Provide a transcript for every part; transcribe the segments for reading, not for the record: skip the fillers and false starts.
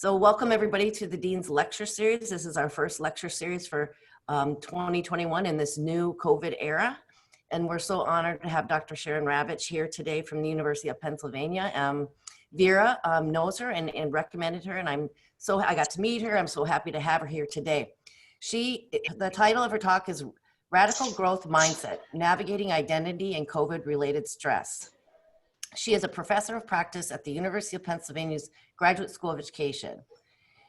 So welcome everybody to the Dean's Lecture Series. This is our first lecture series for 2021 in this new COVID era. And we're so honored to have Dr. Sharon Ravitch here today from the University of Pennsylvania. Vera knows her and recommended her, and I got to meet her. I'm so happy to have her here today. The title of her talk is Radical Growth Mindset, Navigating Identity and COVID-Related Stress. She is a professor of practice at the University of Pennsylvania's Graduate School of Education.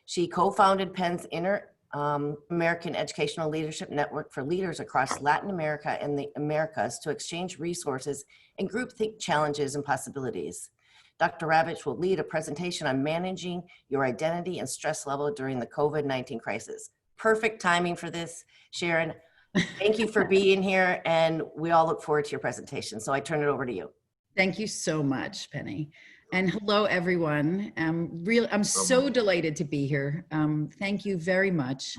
She co-founded Penn's American Educational Leadership Network for leaders across Latin America and the Americas to exchange resources and groupthink challenges and possibilities. Dr. Ravitch will lead a presentation on managing your identity and stress level during the COVID-19 crisis. Perfect timing for this, Sharon. Thank you for being here, and we all look forward to your presentation. So I turn it over to you. Thank you so much, Penny. And hello, everyone. I'm so delighted to be here. Thank you very much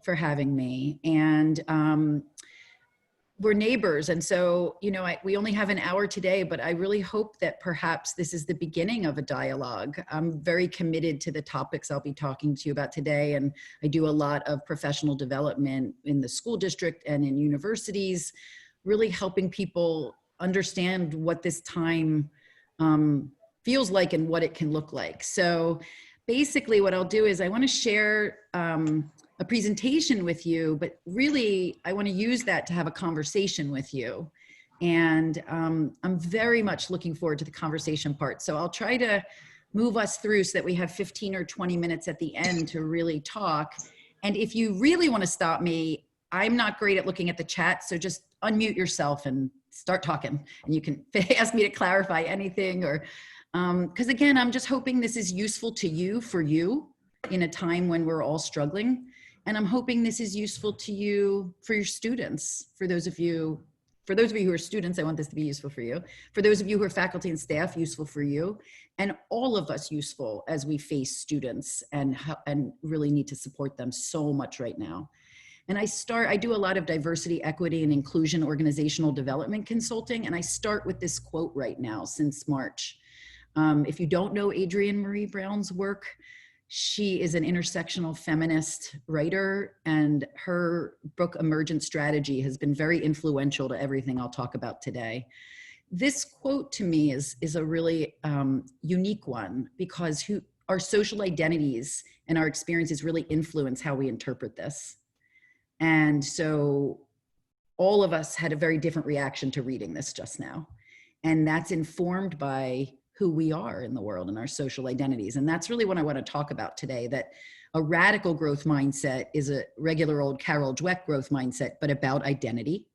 for having me. And we're neighbors. And so, we only have an hour today, but I really hope that perhaps this is the beginning of a dialogue. I'm very committed to the topics I'll be talking to you about today. And I do a lot of professional development in the school district and in universities, really helping people understand what this time feels like and what it can look like. So basically what I'll do is I want to share a presentation with you, but really I want to use that to have a conversation with you. And I'm very much looking forward to the conversation part. So I'll try to move us through so that we have 15 or 20 minutes at the end to really talk. And if you really want to stop me, I'm not great at looking at the chat, so just unmute yourself and start talking, and you can ask me to clarify anything, or because again, I'm just hoping this is useful to you for you in a time when we're all struggling, and I'm hoping this is useful to you for your students. For those of you who are students, I want this to be useful for you. For those of you who are faculty and staff, useful for you, and all of us useful as we face students and really need to support them so much right now. And I do a lot of diversity, equity, and inclusion organizational development consulting. And I start with this quote right now since March. If you don't know Adrienne Marie Brown's work, she is an intersectional feminist writer, and her book, Emergent Strategy, has been very influential to everything I'll talk about today. This quote to me is a really unique one, because our social identities and our experiences really influence how we interpret this. And so all of us had a very different reaction to reading this just now. And that's informed by who we are in the world and our social identities. And that's really what I want to talk about today, that a radical growth mindset is a regular old Carol Dweck growth mindset, but about identity.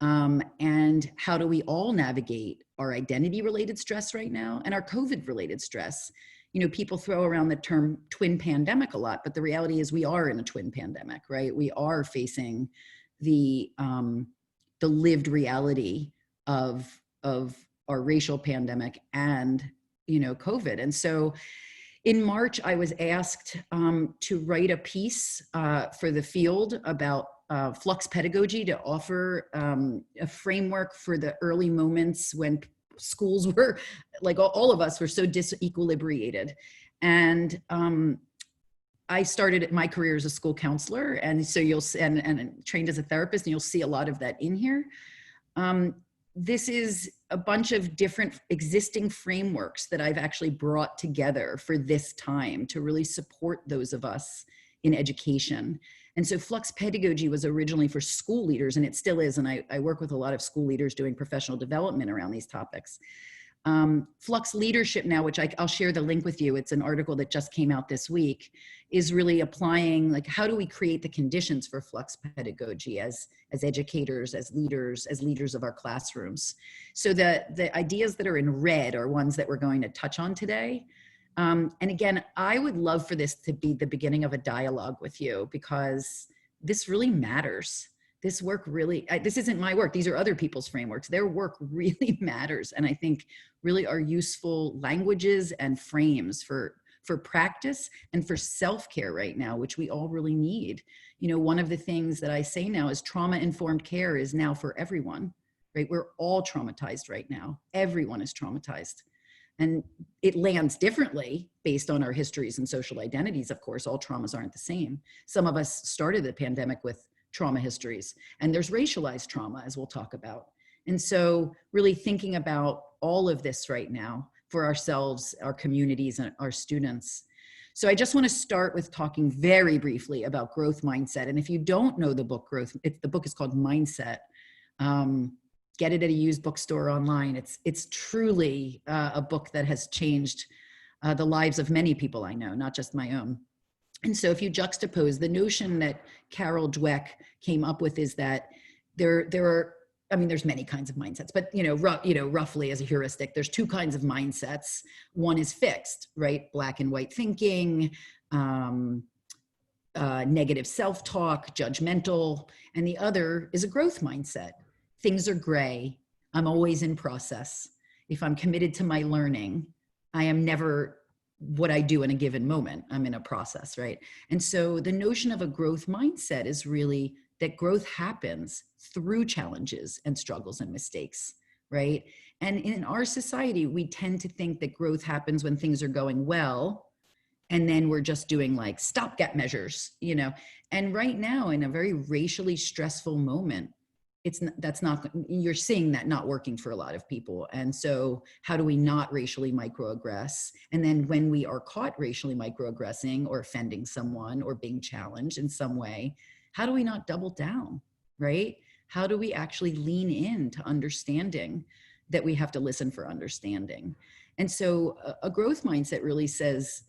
And how do we all navigate our identity-related stress right now and our COVID-related stress? People throw around the term twin pandemic a lot, but the reality is we are in a twin pandemic, right? We are facing the lived reality of our racial pandemic and, COVID. And so in March, I was asked to write a piece for the field about flux pedagogy, to offer a framework for the early moments when schools were, like all of us, were so disequilibrated. And I started my career as a school counselor, and so and trained as a therapist, and you'll see a lot of that in here. This is a bunch of different existing frameworks that I've actually brought together for this time to really support those of us in education. And so flux pedagogy was originally for school leaders, and it still is. And I work with a lot of school leaders doing professional development around these topics. Flux leadership now, which I'll share the link with you, it's an article that just came out this week, is really applying, like, how do we create the conditions for flux pedagogy as educators, as leaders of our classrooms. So the ideas that are in red are ones that we're going to touch on today. And again, I would love for this to be the beginning of a dialogue with you, because this really matters. This work really, this isn't my work. These are other people's frameworks. Their work really matters. And I think really are useful languages and frames for practice and for self-care right now, which we all really need. One of the things that I say now is trauma-informed care is now for everyone, right? We're all traumatized right now. Everyone is traumatized. And it lands differently based on our histories and social identities. Of course, all traumas aren't the same. Some of us started the pandemic with trauma histories, and there's racialized trauma, as we'll talk about. And so really thinking about all of this right now for ourselves, our communities, and our students. So I just want to start with talking very briefly about growth mindset. And if you don't know the book the book is called Mindset. Get it at a used bookstore online. It's truly a book that has changed the lives of many people I know, not just my own. And so if you juxtapose the notion that Carol Dweck came up with is that there are, I mean, there's many kinds of mindsets, but roughly as a heuristic, there's two kinds of mindsets. One is fixed, right? Black and white thinking, negative self-talk, judgmental, and the other is a growth mindset. Things are gray. I'm always in process. If I'm committed to my learning, I am never what I do in a given moment. I'm in a process, right? And so the notion of a growth mindset is really that growth happens through challenges and struggles and mistakes, right? And in our society, we tend to think that growth happens when things are going well, and then we're just doing like stopgap measures, And right now, in a very racially stressful moment, you're seeing that not working for a lot of people. And so how do we not racially microaggress? And then when we are caught racially microaggressing or offending someone or being challenged in some way, how do we not double down, right? How do we actually lean in to understanding that we have to listen for understanding? And so a growth mindset really says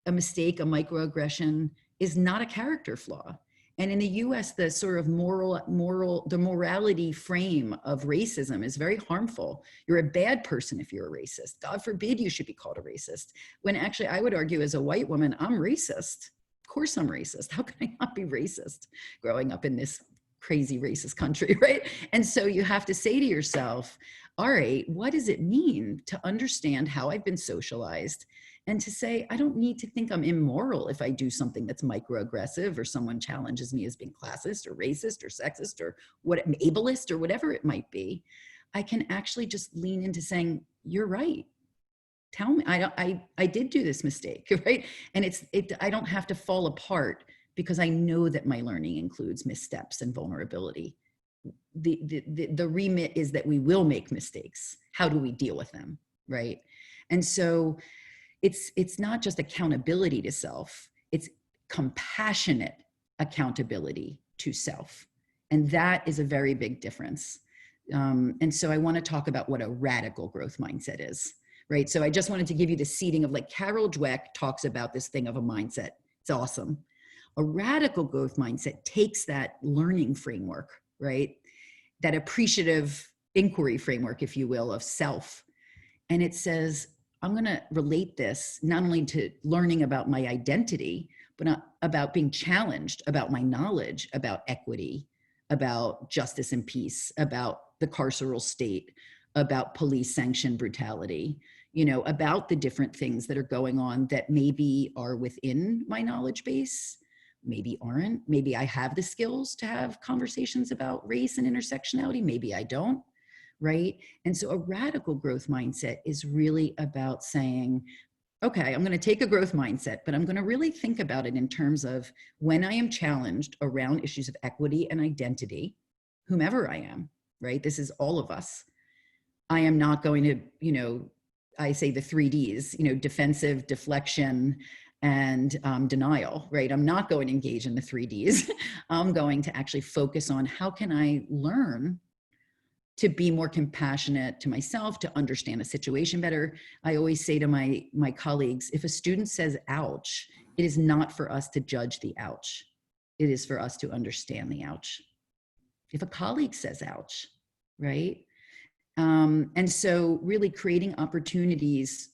a mistake, a microaggression is not a character flaw. And in the US, the sort of the morality frame of racism is very harmful. You're a bad person if you're a racist. God forbid you should be called a racist. When actually I would argue as a white woman, I'm racist. Of course I'm racist. How can I not be racist growing up in this crazy racist country, right? And so you have to say to yourself, all right, what does it mean to understand how I've been socialized and to say, I don't need to think I'm immoral if I do something that's microaggressive or someone challenges me as being classist or racist or sexist or ableist or whatever it might be. I can actually just lean into saying, you're right. Tell me, I did do this mistake, right? And I don't have to fall apart because I know that my learning includes missteps and vulnerability. The remit is that we will make mistakes. How do we deal with them, right? And so it's not just accountability to self, it's compassionate accountability to self. And that is a very big difference. And so I want to talk about what a radical growth mindset is, right? So I just wanted to give you the seeding of like Carol Dweck talks about this thing of a mindset. It's awesome. A radical growth mindset takes that learning framework, right? That appreciative inquiry framework, if you will, of self. And it says, I'm going to relate this not only to learning about my identity, but about being challenged about my knowledge about equity, about justice and peace, about the carceral state, about police sanctioned brutality, about the different things that are going on that maybe are within my knowledge base, maybe aren't. Maybe I have the skills to have conversations about race and intersectionality. Maybe I don't. Right? And so a radical growth mindset is really about saying, okay, I'm going to take a growth mindset, but I'm going to really think about it in terms of when I am challenged around issues of equity and identity, whomever I am, right? This is all of us. I am not going to, I say the 3Ds, defensive, deflection, and denial, right? I'm not going to engage in the 3Ds. I'm going to actually focus on how can I learn to be more compassionate to myself, to understand a situation better. I always say to my colleagues, if a student says, ouch, it is not for us to judge the ouch. It is for us to understand the ouch. If a colleague says, ouch, right? And so really creating opportunities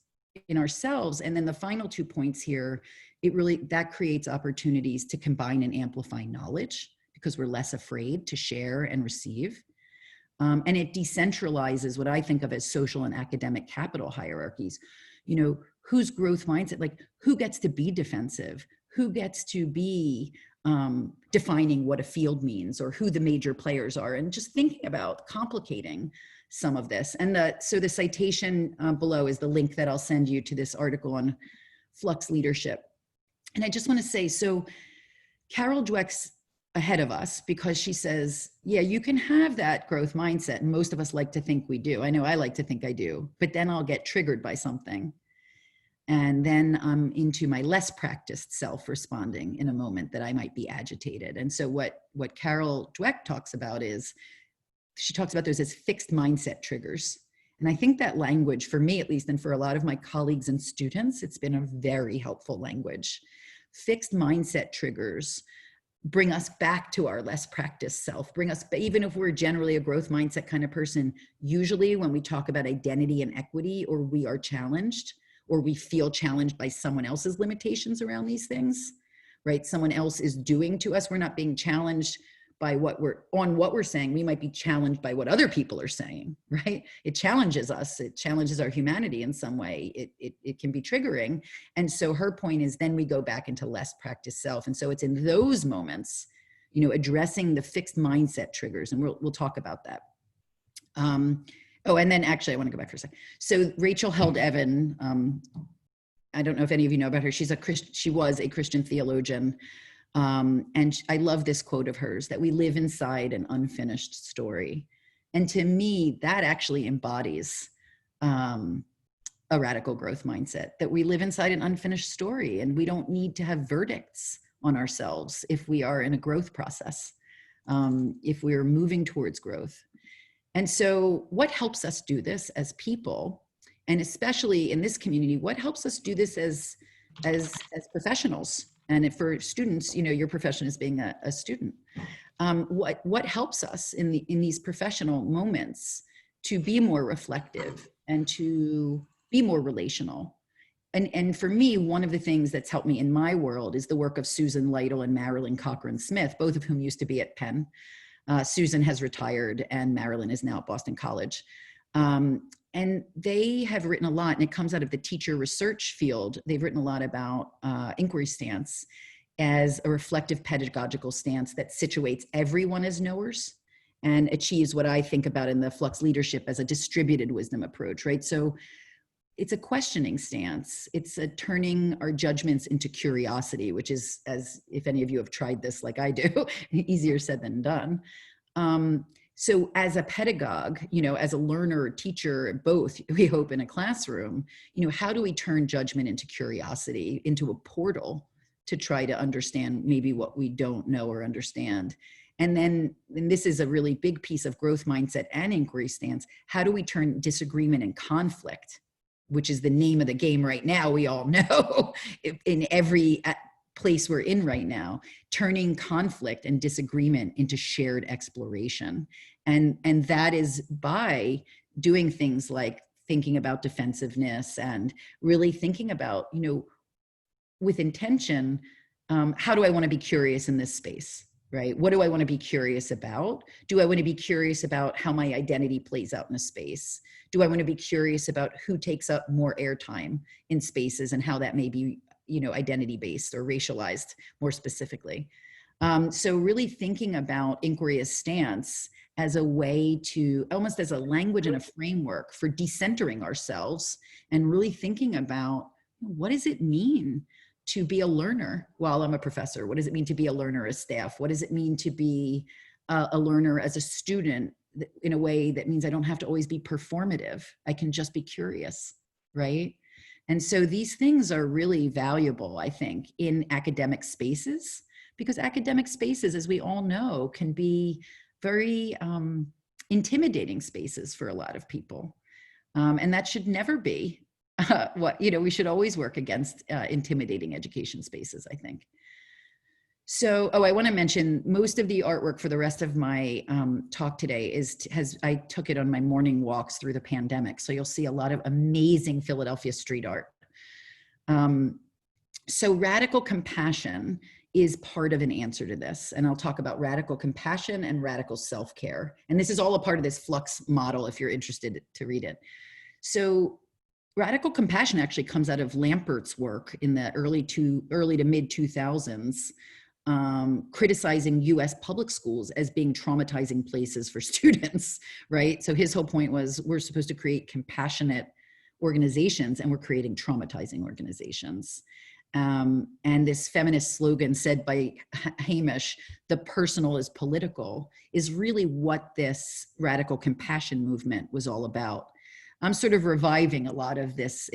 in ourselves. And then the final 2 points here, that creates opportunities to combine and amplify knowledge because we're less afraid to share and receive. And it decentralizes what I think of as social and academic capital hierarchies. Whose growth mindset, like who gets to be defensive? Who gets to be defining what a field means or who the major players are? And just thinking about complicating some of this. And so the citation below is the link that I'll send you to this article on flux leadership. And I just want to say, so Carol Dweck's ahead of us because she says, yeah, you can have that growth mindset. And most of us like to think we do. I know I like to think I do, but then I'll get triggered by something. And then I'm into my less practiced self responding in a moment that I might be agitated. And so what Carol Dweck talks about is, she talks about those as fixed mindset triggers. And I think that language, for me at least, and for a lot of my colleagues and students, it's been a very helpful language. Fixed mindset triggers bring us back to our less practiced self, bring us, even if we're generally a growth mindset kind of person, usually when we talk about identity and equity, or we are challenged, or we feel challenged by someone else's limitations around these things, right? Someone else is doing to us. We're not being challenged by what we're saying. We might be challenged by what other people are saying, right? It challenges us. It challenges our humanity in some way. It can be triggering. And so her point is then we go back into less practiced self. And so it's in those moments, you know, addressing the fixed mindset triggers. And we'll talk about that. Oh, and then actually I want to go back for a second. So Rachel Held Evan, I don't know if any of you know about her. She was a Christian theologian. And I love this quote of hers, that we live inside an unfinished story. And to me, that actually embodies a radical growth mindset, that we live inside an unfinished story and we don't need to have verdicts on ourselves if we are in a growth process, if we're moving towards growth. And so what helps us do this as people, and especially in this community, what helps us do this as professionals? And for students, you know, your profession is being a student. What helps us in these professional moments to be more reflective and to be more relational? And for me, one of the things that's helped me in my world is the work of Susan Lytle and Marilyn Cochran-Smith, both of whom used to be at Penn. Susan has retired and Marilyn is now at Boston College. And they have written a lot, and it comes out of the teacher research field. They've written a lot about inquiry stance as a reflective pedagogical stance that situates everyone as knowers and achieves what I think about in the flux leadership as a distributed wisdom approach, right? So it's a questioning stance. It's a turning our judgments into curiosity, which is, as if any of you have tried this like I do, easier said than done. So as a pedagogue, you know, as a learner or teacher, both, we hope, in a classroom, you know, how do we turn judgment into curiosity, into a portal to try to understand maybe what we don't know or understand? And then, and this is a really big piece of growth mindset and inquiry stance, how do we turn disagreement and conflict, which is the name of the game right now, we all know, in every place we're in right now, turning conflict and disagreement into shared exploration. And that is by doing things like thinking about defensiveness and really thinking about, you know, with intention, how do I want to be curious in this space, right? What do I want to be curious about? Do I want to be curious about how my identity plays out in a space? Do I want to be curious about who takes up more airtime in spaces and how that may be, you know, identity-based or racialized more specifically? So really thinking about inquiry as stance as a way to, almost as a language and a framework for decentering ourselves and really thinking about, what does it mean to be a learner while I'm a professor? What does it mean to be a learner as staff? What does it mean to be a learner as a student in a way that means I don't have to always be performative? I can just be curious, right? And so these things are really valuable, I think, in academic spaces, because academic spaces, as we all know, can be very intimidating spaces for a lot of people. And that should never be what, you know, we should always work against intimidating education spaces, I think. So, I want to mention most of the artwork for the rest of my talk today I took it on my morning walks through the pandemic. So you'll see a lot of amazing Philadelphia street art. So radical compassion is part of an answer to this. And I'll talk about radical compassion and radical self-care. And this is all a part of this flux model if you're interested to read it. So radical compassion actually comes out of Lampert's work in the early to mid 2000s. criticizing US public schools as being traumatizing places for students, right? So his whole point was we're supposed to create compassionate organizations and we're creating traumatizing organizations. And this feminist slogan said by Hamish, the personal is political, is really what this radical compassion movement was all about. I'm sort of reviving a lot of this.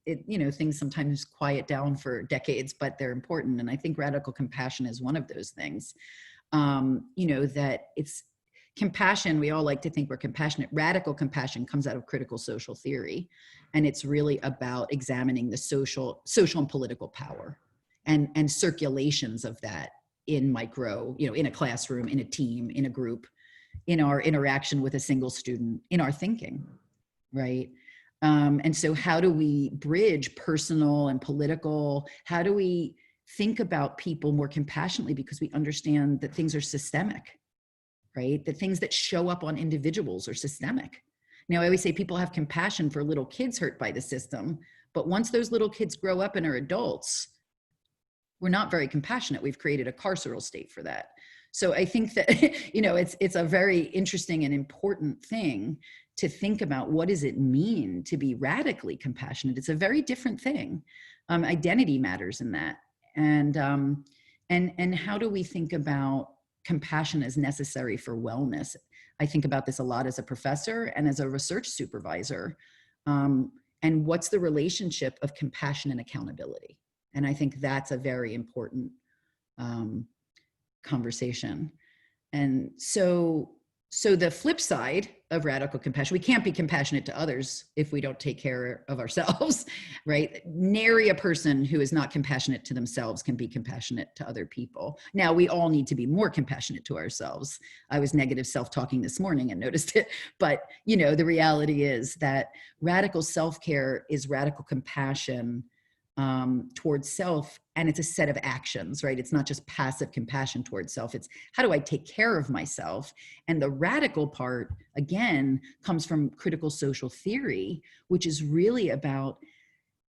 You know, things sometimes quiet down for decades, but they're important. And I think radical compassion is one of those things. You know, that it's compassion. We all like to think we're compassionate. Radical compassion comes out of critical social theory. And it's really about examining the social and political power and circulations of that in micro, you know, in a classroom, in a team, in a group, in our interaction with a single student, in our thinking. Right. And so how do we bridge personal and political? How do we think about people more compassionately because we understand that things are systemic, right? The things that show up on individuals are systemic. Now, I always say people have compassion for little kids hurt by the system, but once those little kids grow up and are adults, we're not very compassionate. We've created a carceral state for that. So I think that, you know, it's a very interesting and important thing to think about. What does it mean to be radically compassionate? It's a very different thing. Identity matters in that. And how do we think about compassion as necessary for wellness? I think about this a lot as a professor and as a research supervisor. And what's the relationship of compassion and accountability? And I think that's a very important conversation. And so the flip side of radical compassion, we can't be compassionate to others if we don't take care of ourselves, right? Nary a person who is not compassionate to themselves can be compassionate to other people. Now, we all need to be more compassionate to ourselves. I was negative self-talking this morning and noticed it, but you know, the reality is that radical self-care is radical compassion towards self, and it's a set of actions, right? It's not just passive compassion towards self. It's how do I take care of myself? And the radical part, again, comes from critical social theory, which is really about,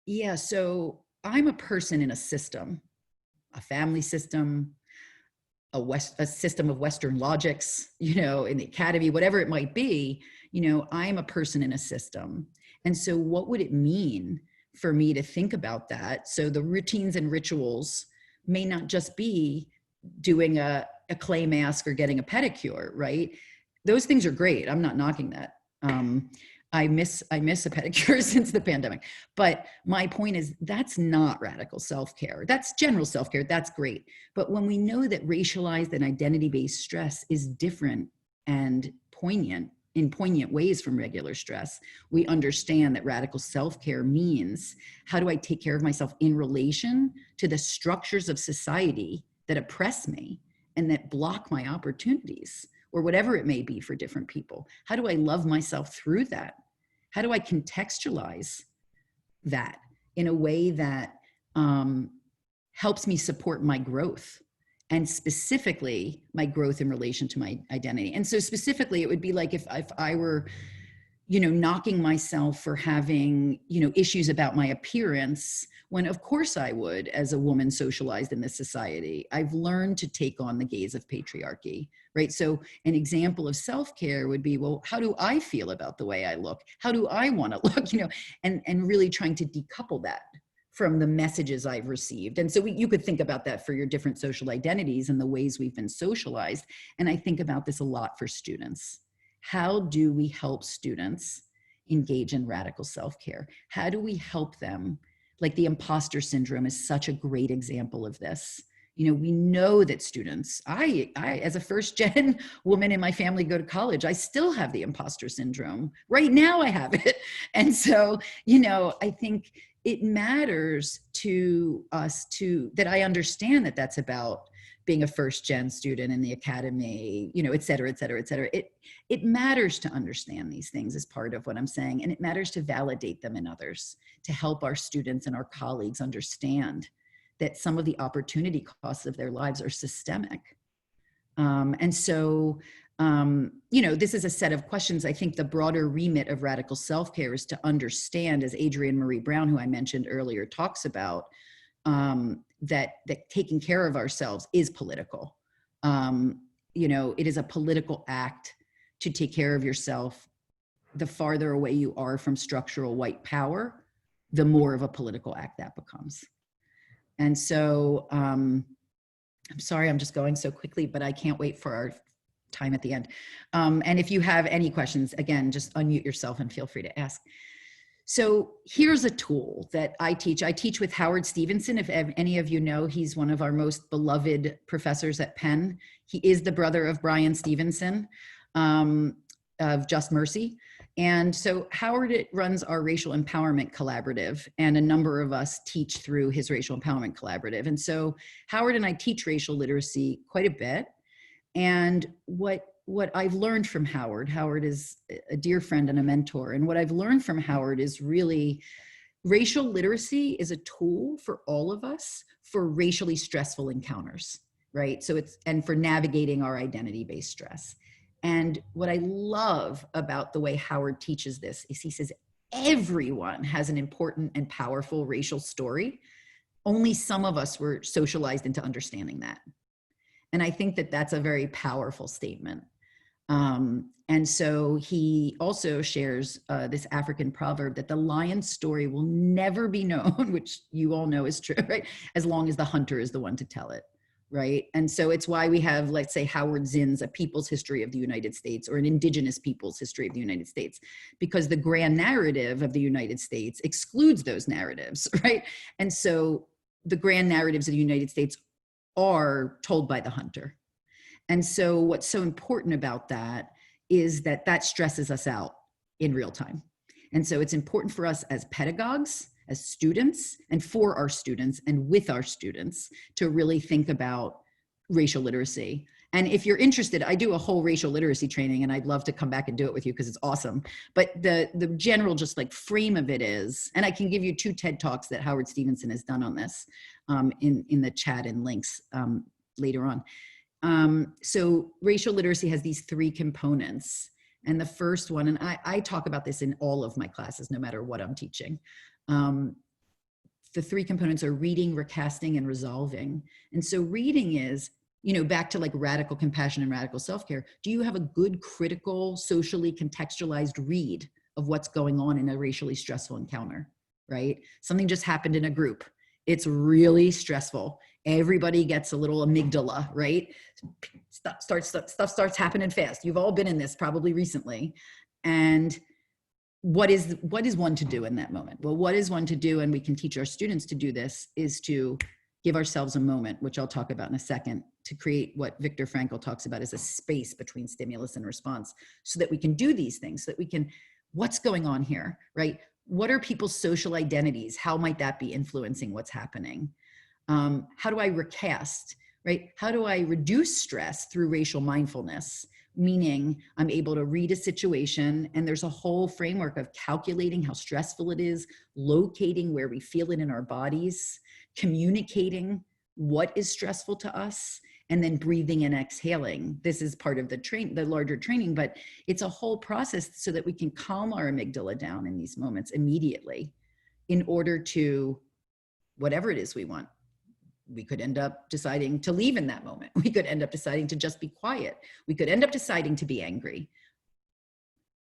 yeah, so I'm a person in a system, a family system, a system of Western logics, you know, in the academy, whatever it might be, you know, I'm a person in a system. And so what would it mean for me to think about that? So the routines and rituals may not just be doing a clay mask or getting a pedicure, right? Those things are great. I'm not knocking that. I miss a pedicure since the pandemic. But my point is that's not radical self-care. That's general self-care. That's great. But when we know that racialized and identity-based stress is different and poignant in poignant ways from regular stress, we understand that radical self-care means how do I take care of myself in relation to the structures of society that oppress me and that block my opportunities, or whatever it may be for different people. How do I love myself through that? How do I contextualize that in a way that helps me support my growth? And specifically my growth in relation to my identity. And so specifically, it would be like if I were, you know, knocking myself for having, you know, issues about my appearance, when of course I would, as a woman socialized in this society. I've learned to take on the gaze of patriarchy, right? So an example of self-care would be, well, how do I feel about the way I look? How do I want to look, you know, and really trying to decouple that from the messages I've received. And so you could think about that for your different social identities and the ways we've been socialized. And I think about this a lot for students. How do we help students engage in radical self-care? How do we help them? Like the imposter syndrome is such a great example of this. You know, we know that students, I as a first gen woman in my family go to college, I still have the imposter syndrome. Right now I have it. And so, you know, I think it matters to us that I understand that that's about being a first gen student in the academy, you know, et cetera, et cetera, et cetera. It matters to understand these things as part of what I'm saying. And it matters to validate them in others, to help our students and our colleagues understand that some of the opportunity costs of their lives are systemic. And so, you know, this is a set of questions. I think the broader remit of radical self-care is to understand, as Adrienne Marie Brown, who I mentioned earlier, talks about, that taking care of ourselves is political. It is a political act to take care of yourself. The farther away you are from structural white power, the more of a political act that becomes. And so, I'm sorry, I'm just going so quickly, but I can't wait for our time at the end. And if you have any questions, again, just unmute yourself and feel free to ask. So here's a tool that I teach. I teach with Howard Stevenson. If any of you know, he's one of our most beloved professors at Penn. He is the brother of Brian Stevenson of Just Mercy. And so Howard runs our Racial Empowerment Collaborative, and a number of us teach through his Racial Empowerment Collaborative. And so Howard and I teach racial literacy quite a bit. And what I've learned from Howard is a dear friend and a mentor. And what I've learned from Howard is really racial literacy is a tool for all of us for racially stressful encounters, right? So and for navigating our identity-based stress. And what I love about the way Howard teaches this is he says, everyone has an important and powerful racial story. Only some of us were socialized into understanding that. And I think that that's a very powerful statement. And so he also shares this African proverb that the lion's story will never be known, which you all know is true, right? As long as the hunter is the one to tell it, right? And so it's why we have, let's say, Howard Zinn's A People's History of the United States, or an Indigenous People's History of the United States, because the grand narrative of the United States excludes those narratives, right? And so the grand narratives of the United States are told by the hunter. And so what's so important about that is that that stresses us out in real time. And so it's important for us as pedagogues, as students, and for our students and with our students to really think about racial literacy. And if you're interested, I do a whole racial literacy training, and I'd love to come back and do it with you because it's awesome. But the general just like frame of it is, and I can give you 2 TED Talks that Howard Stevenson has done on this in the chat and links later on. So racial literacy has these 3 components. And the first one, and I talk about this in all of my classes, no matter what I'm teaching. The 3 components are reading, recasting, and resolving. And so reading is, back to like radical compassion and radical self-care. Do you have a good, critical, socially contextualized read of what's going on in a racially stressful encounter, right? Something just happened in a group. It's really stressful. Everybody gets a little amygdala, right? Stuff starts happening fast. You've all been in this probably recently. And what is one to do in that moment? Well, what is one to do, and we can teach our students to do this, is to give ourselves a moment, which I'll talk about in a second, to create what Viktor Frankl talks about as a space between stimulus and response, so that we can do these things, so that we can, what's going on here, right? What are people's social identities? How might that be influencing what's happening? How do I recast, right? How do I reduce stress through racial mindfulness? Meaning I'm able to read a situation, and there's a whole framework of calculating how stressful it is, locating where we feel it in our bodies, communicating what is stressful to us, and then breathing and exhaling. This is part of the larger training, but it's a whole process so that we can calm our amygdala down in these moments immediately in order to whatever it is we want. We could end up deciding to leave in that moment. We could end up deciding to just be quiet. We could end up deciding to be angry.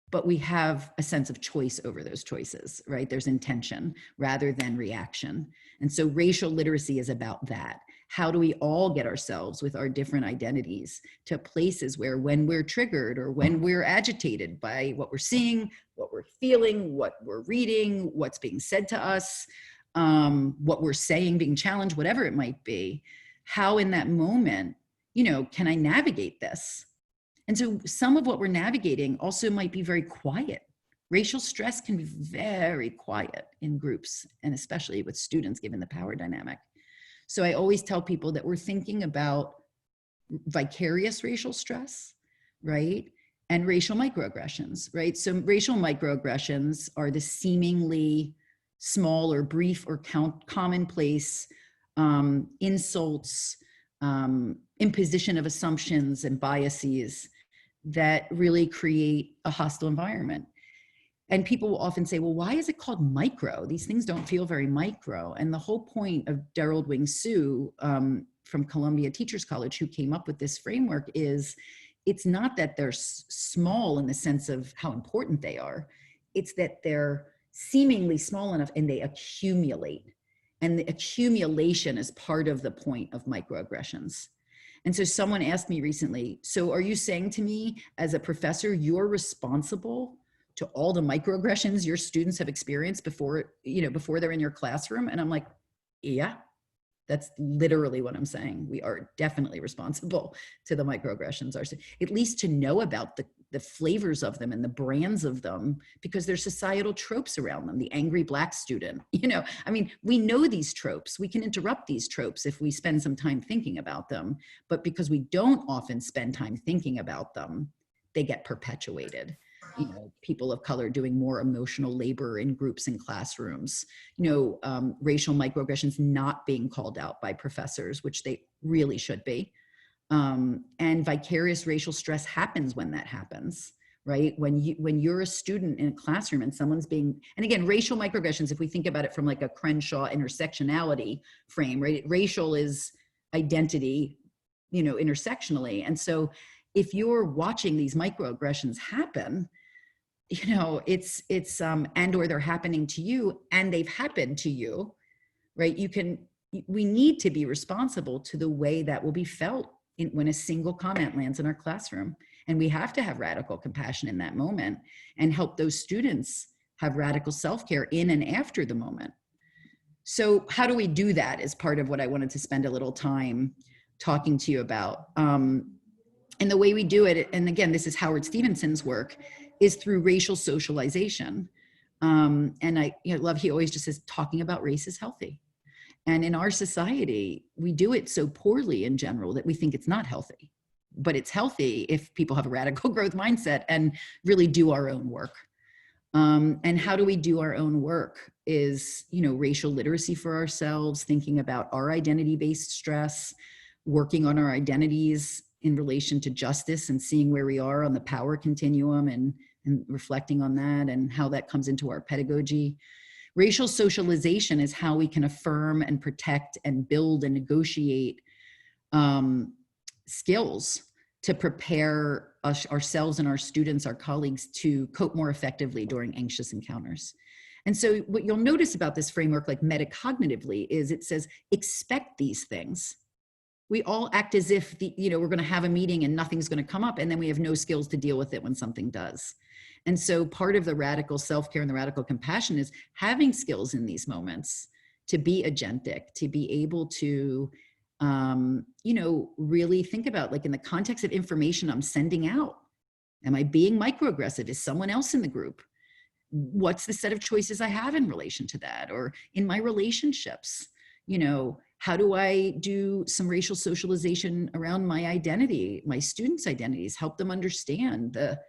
But we have a sense of choice over those choices, right? There's intention rather than reaction. And so racial literacy is about that. How do we all get ourselves with our different identities to places where, when we're triggered or when we're agitated by what we're seeing, what we're feeling, what we're reading, what's being said to us, what we're saying being challenged, whatever it might be, how in that moment, can I navigate this? And so some of what we're navigating also might be very quiet. Racial stress can be very quiet in groups, and especially with students, given the power dynamic. So I always tell people that we're thinking about vicarious racial stress, right? And racial microaggressions, right? So racial microaggressions are the seemingly small or brief or commonplace insults, imposition of assumptions and biases that really create a hostile environment. And people will often say, well, why is it called micro? These things don't feel very micro. And the whole point of Gerald Wing Sue from Columbia Teachers College, who came up with this framework, is it's not that they're small in the sense of how important they are. It's that they're seemingly small enough and they accumulate. And the accumulation is part of the point of microaggressions. And so someone asked me recently, so are you saying to me as a professor, you're responsible to all the microaggressions your students have experienced before they're in your classroom? And I'm like, yeah, that's literally what I'm saying. We are definitely responsible to the microaggressions, at least to know about the flavors of them and the brands of them, because there's societal tropes around them. The angry Black student, we know these tropes. We can interrupt these tropes if we spend some time thinking about them, but because we don't often spend time thinking about them, they get perpetuated. People of color doing more emotional labor in groups and classrooms, racial microaggressions not being called out by professors, which they really should be. And vicarious racial stress happens when that happens, right? When you're a student in a classroom and someone's being, and again, racial microaggressions, if we think about it from like a Crenshaw intersectionality frame, right? Racial is identity, intersectionally. And so if you're watching these microaggressions happen, it's and or they're happening to you and they've happened to you, right? We need to be responsible to the way that will be felt when a single comment lands in our classroom. And we have to have radical compassion in that moment and help those students have radical self-care in and after the moment. So how do we do that is part of what I wanted to spend a little time talking to you about. And the way we do it, and again, this is Howard Stevenson's work, is through racial socialization. And I love, he always just says, talking about race is healthy. And in our society, we do it so poorly in general that we think it's not healthy. But it's healthy if people have a radical growth mindset and really do our own work. And how do we do our own work is, racial literacy for ourselves, thinking about our identity-based stress, working on our identities in relation to justice and seeing where we are on the power continuum and reflecting on that and how that comes into our pedagogy. Racial socialization is how we can affirm and protect and build and negotiate skills to prepare ourselves and our students, our colleagues, to cope more effectively during anxious encounters. And so what you'll notice about this framework, like metacognitively, is it says, expect these things. We all act as if we're going to have a meeting and nothing's going to come up, and then we have no skills to deal with it when something does. And so part of the radical self-care and the radical compassion is having skills in these moments to be agentic, to be able to, really think about, like, in the context of information I'm sending out, am I being microaggressive? Is someone else in the group? What's the set of choices I have in relation to that? Or in my relationships, how do I do some racial socialization around my identity, my students' identities, help them understand the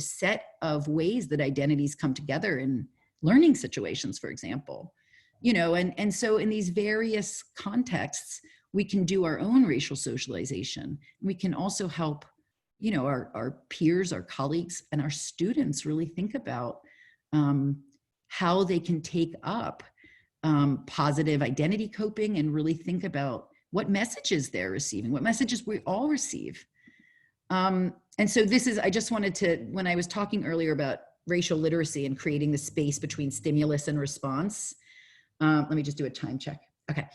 set of ways that identities come together in learning situations, for example, and so in these various contexts, we can do our own racial socialization. We can also help, our peers, our colleagues, and our students really think about how they can take up positive identity coping and really think about what messages they're receiving, what messages we all receive. And so I just wanted to, when I was talking earlier about racial literacy and creating the space between stimulus and response, let me just do a time check. Okay.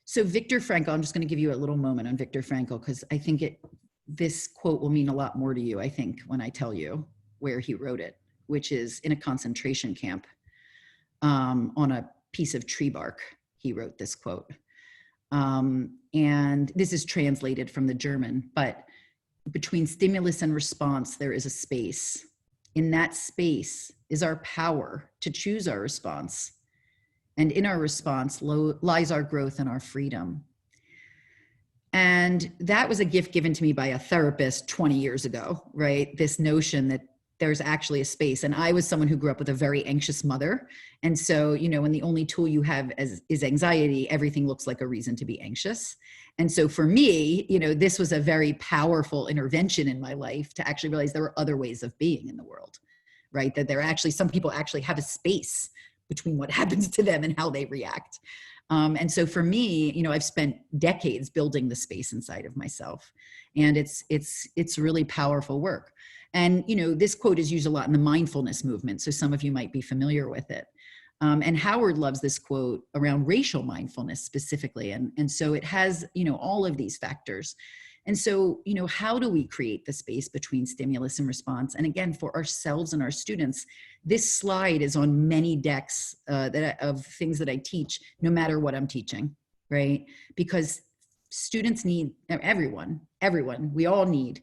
So Viktor Frankl, I'm just going to give you a little moment on Viktor Frankl, because I think this quote will mean a lot more to you, I think, when I tell you where he wrote it, which is in a concentration camp. On a piece of tree bark, he wrote this quote. And this is translated from the German, but between stimulus and response, there is a space. In that space is our power to choose our response. And in our response lies our growth and our freedom. And that was a gift given to me by a therapist 20 years ago, right? This notion that there's actually a space. And I was someone who grew up with a very anxious mother. And so, when the only tool you have is anxiety, everything looks like a reason to be anxious. And so for me, this was a very powerful intervention in my life to actually realize there were other ways of being in the world. right? That some people actually have a space between what happens to them and how they react. And so for me, I've spent decades building the space inside of myself, and it's really powerful work. And, this quote is used a lot in the mindfulness movement. So some of you might be familiar with it. And Howard loves this quote around racial mindfulness specifically. And so it has, all of these factors. And so, how do we create the space between stimulus and response? And again, for ourselves and our students, this slide is on many decks of things that I teach, no matter what I'm teaching, right? Because students need, everyone, we all need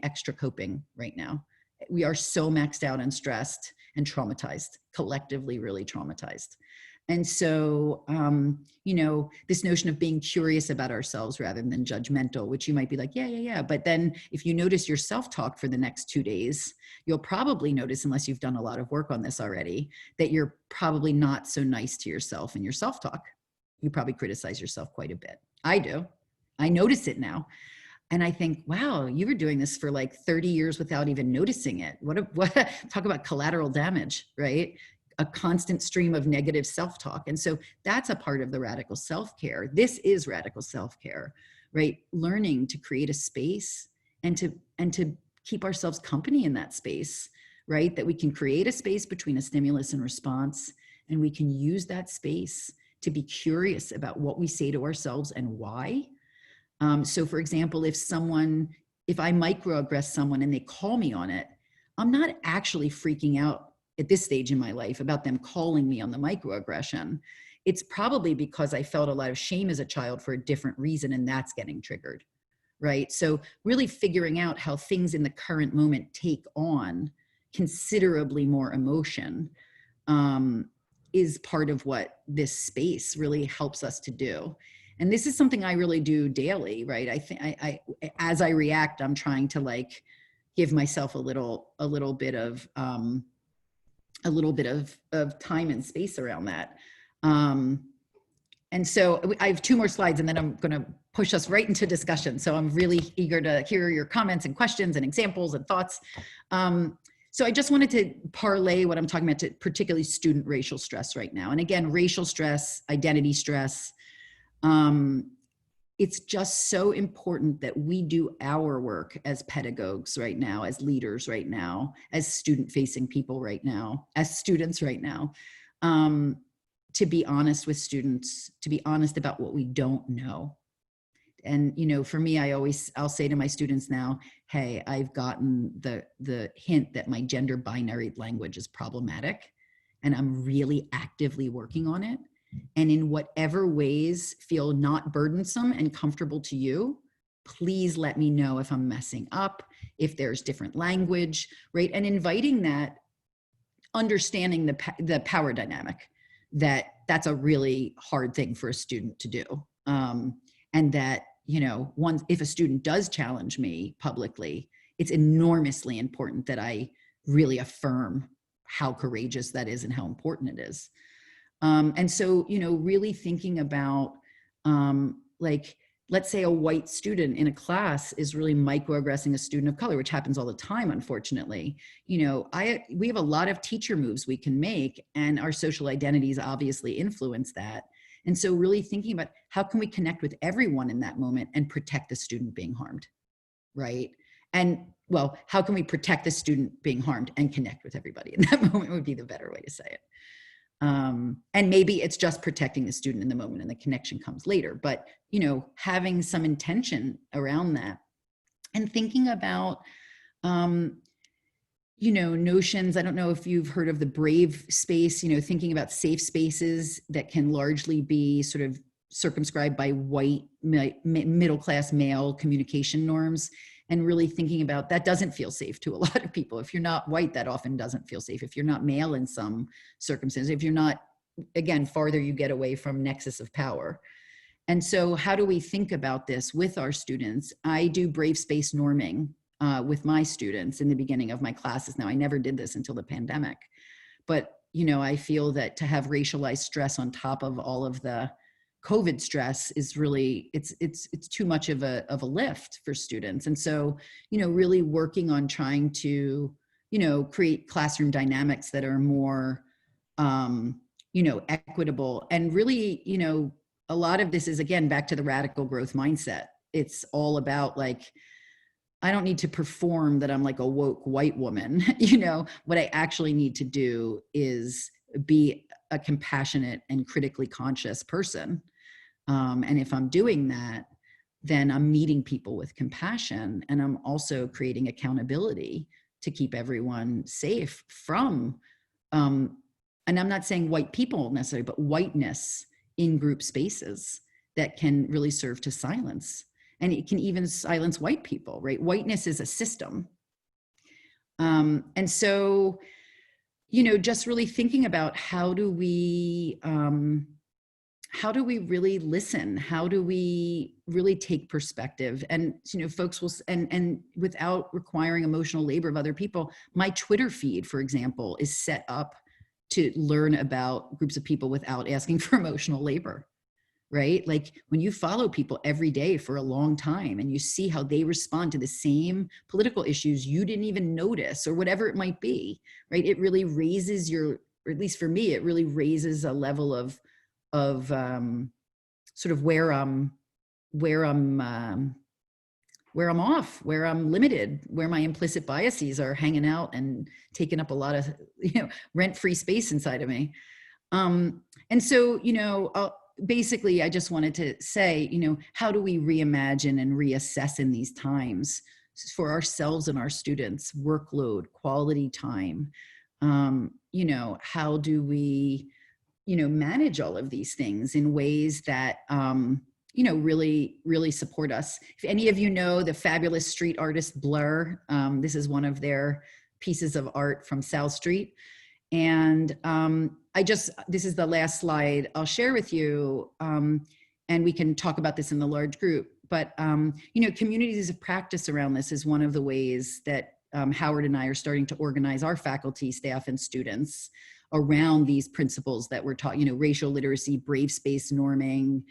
extra coping right now. We are so maxed out and stressed and traumatized, collectively really traumatized. And so, this notion of being curious about ourselves rather than judgmental, which you might be like, yeah. But then if you notice your self-talk for the next 2 days, you'll probably notice, unless you've done a lot of work on this already, that you're probably not so nice to yourself in your self-talk. You probably criticize yourself quite a bit. I do. I notice it now. And I think, wow, you were doing this for like 30 years without even noticing it. What talk about collateral damage, right? A constant stream of negative self-talk. And so that's a part of the radical self-care. This is radical self-care, right? Learning to create a space and to keep ourselves company in that space, right? That we can create a space between a stimulus and response, and we can use that space to be curious about what we say to ourselves and why. So for example, if I microaggress someone and they call me on it, I'm not actually freaking out at this stage in my life about them calling me on the microaggression. It's probably because I felt a lot of shame as a child for a different reason, and that's getting triggered, right? So really figuring out how things in the current moment take on considerably more emotion is part of what this space really helps us to do. And this is something I really do daily, right? I think I as I react, I'm trying to give myself a little bit of time and space around that. And so I have 2 more slides, and then I'm going to push us right into discussion. So I'm really eager to hear your comments and questions and examples and thoughts. So I just wanted to parlay what I'm talking about to particularly student racial stress right now. And again, racial stress, identity stress. It's just so important that we do our work as pedagogues right now, as leaders right now, as student-facing people right now, as students right now, to be honest with students, to be honest about what we don't know. And, for me, I'll say to my students now, hey, I've gotten the hint that my gender binary language is problematic, and I'm really actively working on it. And in whatever ways feel not burdensome and comfortable to you, please let me know if I'm messing up, if there's different language, right? And inviting that, understanding the power dynamic, that's a really hard thing for a student to do. And that, if a student does challenge me publicly, it's enormously important that I really affirm how courageous that is and how important it is. And so, really thinking about, let's say a white student in a class is really microaggressing a student of color, which happens all the time, unfortunately. We have a lot of teacher moves we can make, and our social identities obviously influence that. And so really thinking about how can we connect with everyone in that moment and protect the student being harmed, right? And well, how can we protect the student being harmed and connect with everybody in that moment would be the better way to say it. And maybe it's just protecting the student in the moment and the connection comes later, but, having some intention around that and thinking about, notions. I don't know if you've heard of the brave space, thinking about safe spaces that can largely be sort of circumscribed by white middle-class male communication norms. And really thinking about that doesn't feel safe to a lot of people. If you're not white, that often doesn't feel safe. If you're not male in some circumstances, if you're not, again, farther you get away from nexus of power. And so how do we think about this with our students? I do brave space norming with my students in the beginning of my classes. Now, I never did this until the pandemic, but, I feel that to have racialized stress on top of all of the COVID stress is really, it's too much of a lift for students. And so, really working on trying to, create classroom dynamics that are more, equitable. And really, a lot of this is, again, back to the radical growth mindset. It's all about like, I don't need to perform that I'm like a woke white woman. What I actually need to do is be a compassionate and critically conscious person. And if I'm doing that, then I'm meeting people with compassion, and I'm also creating accountability to keep everyone safe from, and I'm not saying white people necessarily, but whiteness in group spaces that can really serve to silence. And it can even silence white people, right? Whiteness is a system. And so, just really thinking about how do we really listen? How do we really take perspective? And, folks will, and without requiring emotional labor of other people, my Twitter feed, for example, is set up to learn about groups of people without asking for emotional labor, right? Like when you follow people every day for a long time and you see how they respond to the same political issues you didn't even notice or whatever it might be, right? It really raises or at least for me, it really raises a level of sort of where I'm off, where I'm limited, where my implicit biases are hanging out and taking up a lot of rent-free space inside of me. And so basically, I just wanted to say, how do we reimagine and reassess in these times for ourselves and our students, workload, quality time? How do we manage all of these things in ways that, really, really support us. If any of you know the fabulous street artist Blur, this is one of their pieces of art from South Street. And this is the last slide I'll share with you. And we can talk about this in the large group, but, communities of practice around this is one of the ways that Howard and I are starting to organize our faculty, staff, and students around these principles that we're taught, racial literacy, brave space norming,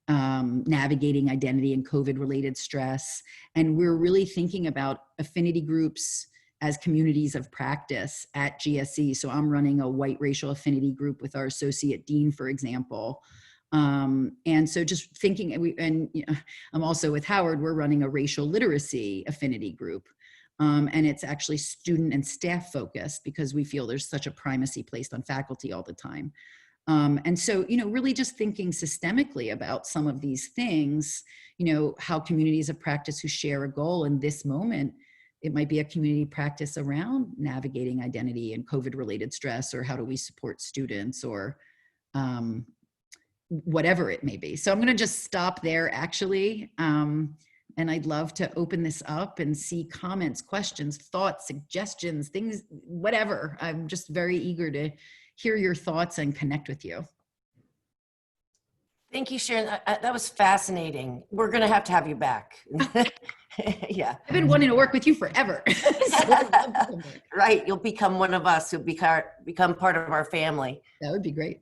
navigating identity and COVID-related stress. And we're really thinking about affinity groups as communities of practice at GSE. So I'm running a white racial affinity group with our associate dean, for example. And so just thinking, I'm also with Howard, we're running a racial literacy affinity group. And it's actually student and staff focused because we feel there's such a primacy placed on faculty all the time. And so, really just thinking systemically about some of these things, how communities of practice who share a goal in this moment, it might be a community practice around navigating identity and COVID-related stress, or how do we support students, or whatever it may be. So I'm going to just stop there, actually. And I'd love to open this up and see comments, questions, thoughts, suggestions, things, whatever. I'm just very eager to hear your thoughts and connect with you. Thank you, Sharon. That was fascinating. We're going to have you back. Yeah. I've been wanting to work with you forever. Right. You'll become one of us. You'll become part of our family. That would be great.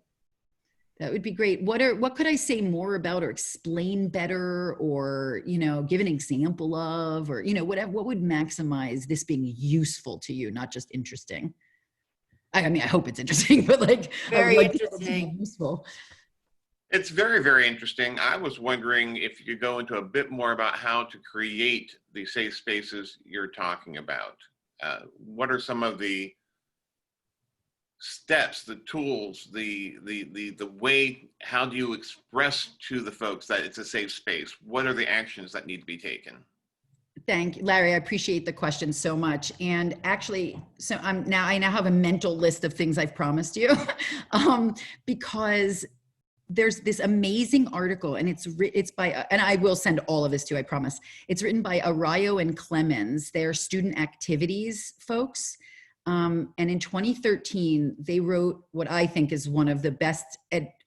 That would be great. What could I say more about, or explain better, or, give an example of, or, what would maximize this being useful to you, not just interesting? I mean, I hope it's interesting, but like very interesting. Useful. It's very, very interesting. I was wondering if you could go into a bit more about how to create the safe spaces you're talking about. What are some of the steps, the tools, the way, how do you express to the folks that it's a safe space? What are the actions that need to be taken? Thank you, Larry. I appreciate the question so much. And actually, so I now have a mental list of things I've promised you, because there's this amazing article, and it's by, and I will send all of this to you, I promise. It's written by Arroyo and Clemens. They're student activities folks. And in 2013, they wrote what I think is one of the best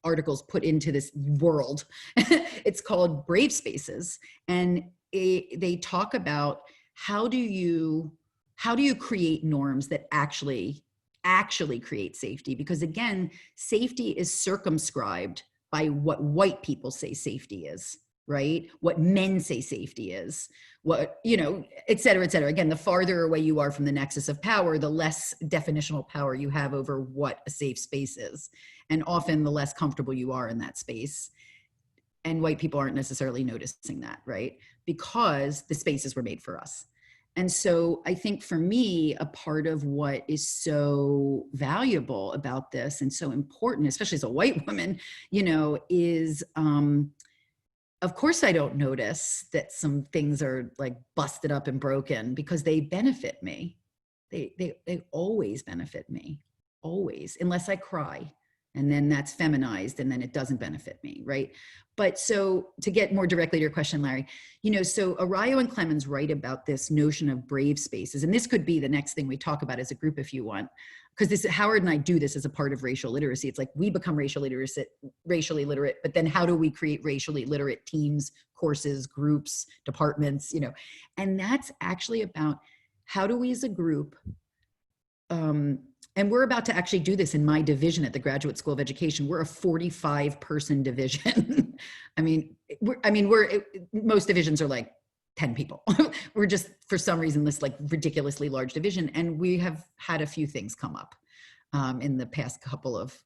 articles put into this world. It's called Brave Spaces. And they talk about how do you create norms that actually create safety? Because again, safety is circumscribed by what white people say safety is, right? What men say safety is, what, you know, et cetera, et cetera. Again, the farther away you are from the nexus of power, the less definitional power you have over what a safe space is. And often the less comfortable you are in that space. And white people aren't necessarily noticing that, right? Because the spaces were made for us. And so I think for me, a part of what is so valuable about this and so important, especially as a white woman, you know, is, of course I don't notice that some things are like busted up and broken because they benefit me. They always benefit me, always, unless I cry. And then that's feminized and then it doesn't benefit me, right? But so to get more directly to your question, Larry, you know, so Arroyo and Clemens write about this notion of brave spaces. And this could be the next thing we talk about as a group if you want, because this, Howard and I do this as a part of racial literacy. It's like we become racially literate, but then how do we create racially literate teams, courses, groups, departments, you know? And that's actually about how do we as a group, and we're about to actually do this in my division at the Graduate School of Education. We're a 45-person division. Most divisions are like 10 people. We're just, for some reason, this like ridiculously large division. And we have had a few things come up in the past couple of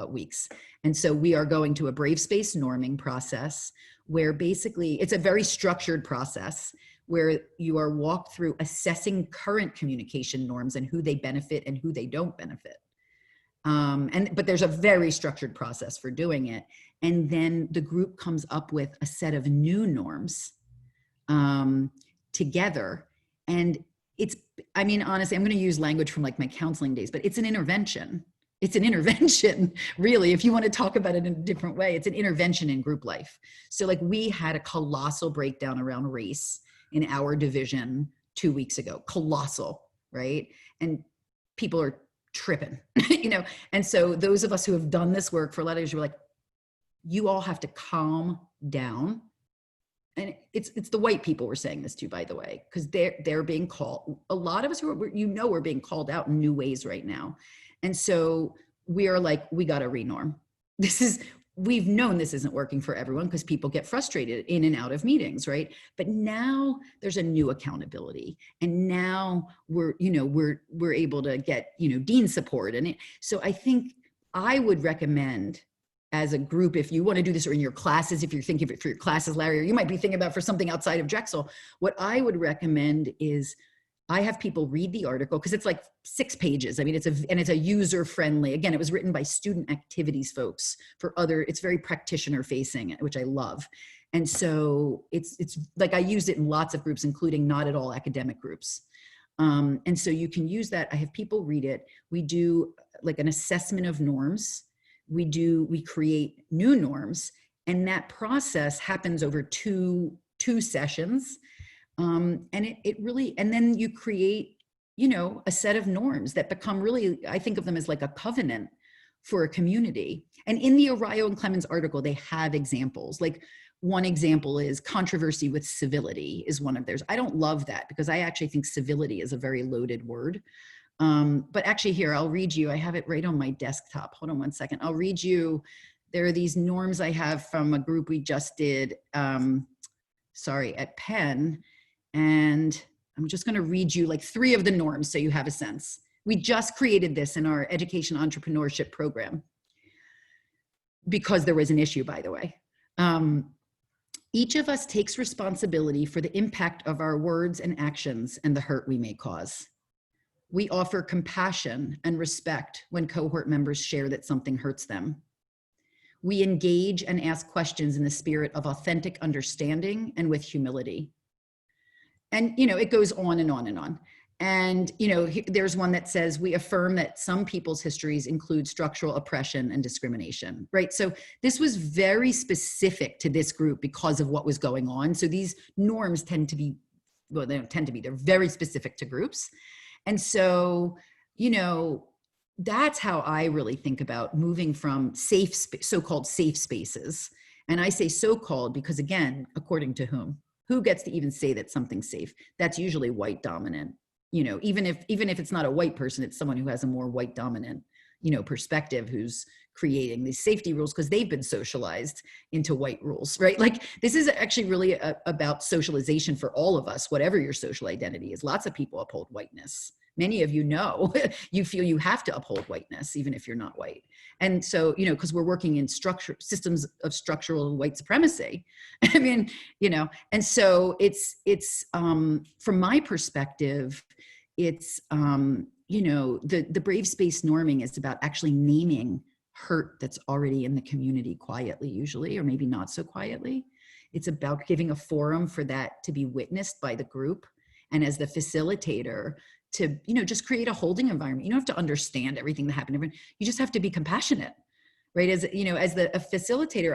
weeks. And so we are going to a brave space norming process where basically it's a very structured process where you are walked through assessing current communication norms and who they benefit and who they don't benefit. But there's a very structured process for doing it. And then the group comes up with a set of new norms together. And it's, I mean, honestly, I'm going to use language from like my counseling days, but it's an intervention. It's an intervention, really, if you want to talk about it in a different way. It's an intervention in group life. So like we had a colossal breakdown around race in our division 2 weeks ago, colossal, right? And people are tripping, you know? And so those of us who have done this work for a lot of years, we're like, you all have to calm down. And it's the white people we're saying this to, by the way, because they're being called, a lot of us who are, you know, we're being called out in new ways right now. And so we are like, we got to renorm. We've known this isn't working for everyone because people get frustrated in and out of meetings, right? But now there's a new accountability, and now we're able to get, you know, dean support. And so I think I would recommend as a group, if you want to do this or in your classes, if you're thinking of it for your classes, Larry, or you might be thinking about for something outside of Drexel, what I would recommend is I have people read the article because it's like 6 pages. I mean, it's a user friendly. Again, it was written by student activities folks it's very practitioner facing, which I love. And so it's like I used it in lots of groups, including not at all academic groups. And so you can use that. I have people read it. We do like an assessment of norms. We create new norms, and that process happens over two sessions. And it really, and then you create, you know, a set of norms that become really, I think of them as like a covenant for a community. And in the Arroyo and Clemens article, they have examples. Like one example is controversy with civility is one of theirs. I don't love that because I actually think civility is a very loaded word. But actually here, I'll read you, I have it right on my desktop. Hold on one second. I'll read you, there are these norms I have from a group we just did, at Penn. And I'm just going to read you like 3 of the norms so you have a sense. We just created this in our education entrepreneurship program because there was an issue, by the way. Each of us takes responsibility for the impact of our words and actions and the hurt we may cause. We offer compassion and respect when cohort members share that something hurts them. We engage and ask questions in the spirit of authentic understanding and with humility. And, you know, it goes on and on and on. And, you know, there's one that says, we affirm that some people's histories include structural oppression and discrimination, right? So this was very specific to this group because of what was going on. So these norms tend to be, well, they don't tend to be, they're very specific to groups. And so, you know, that's how I really think about moving from so-called safe spaces. And I say so-called because, again, according to whom? Who gets to even say that something's safe? That's usually white dominant. You know, even if it's not a white person, it's someone who has a more white dominant, you know, perspective, who's creating these safety rules because they've been socialized into white rules, right? Like this is actually really about socialization for all of us, whatever your social identity is. Lots of people uphold whiteness. Many of you know, you feel you have to uphold whiteness, even if you're not white. And so, you know, because we're working in systems of structural white supremacy. I mean, you know, and so it's from my perspective, it's, you know, the brave space norming is about actually naming hurt that's already in the community quietly, usually, or maybe not so quietly. It's about giving a forum for that to be witnessed by the group. And as the facilitator, to, you know, just create a holding environment. You don't have to understand everything that happened. You just have to be a facilitator,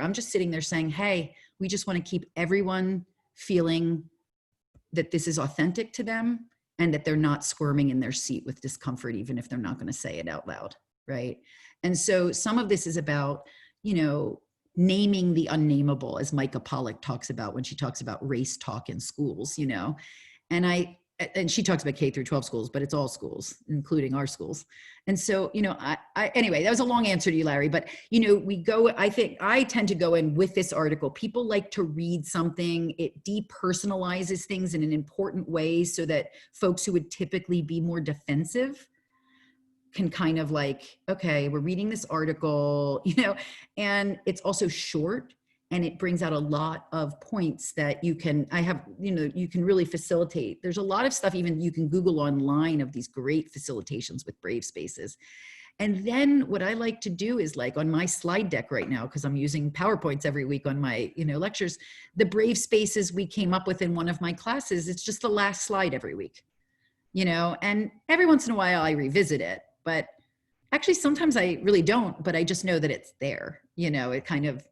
I'm just sitting there saying, hey, we just want to keep everyone feeling that this is authentic to them and that they're not squirming in their seat with discomfort, even if they're not going to say it out loud, right? And so some of this is about, you know, naming the unnameable, as Micah Pollock talks about when she talks about race talk in schools, you know, and she talks about K through 12 schools, but it's all schools, including our schools. And so, you know, anyway, that was a long answer to you, Larry, but, you know, I think I tend to go in with this article. People like to read something. It depersonalizes things in an important way so that folks who would typically be more defensive can kind of like, okay, we're reading this article, you know, and it's also short. And it brings out a lot of points that you can really facilitate. There's a lot of stuff even you can Google online of these great facilitations with brave spaces. And then what I like to do is, like, on my slide deck right now, because I'm using PowerPoints every week on my, you know, lectures, the brave spaces we came up with in one of my classes, it's just the last slide every week, you know, and every once in a while I revisit it, but actually sometimes I really don't, but I just know that it's there, you know, it kind of.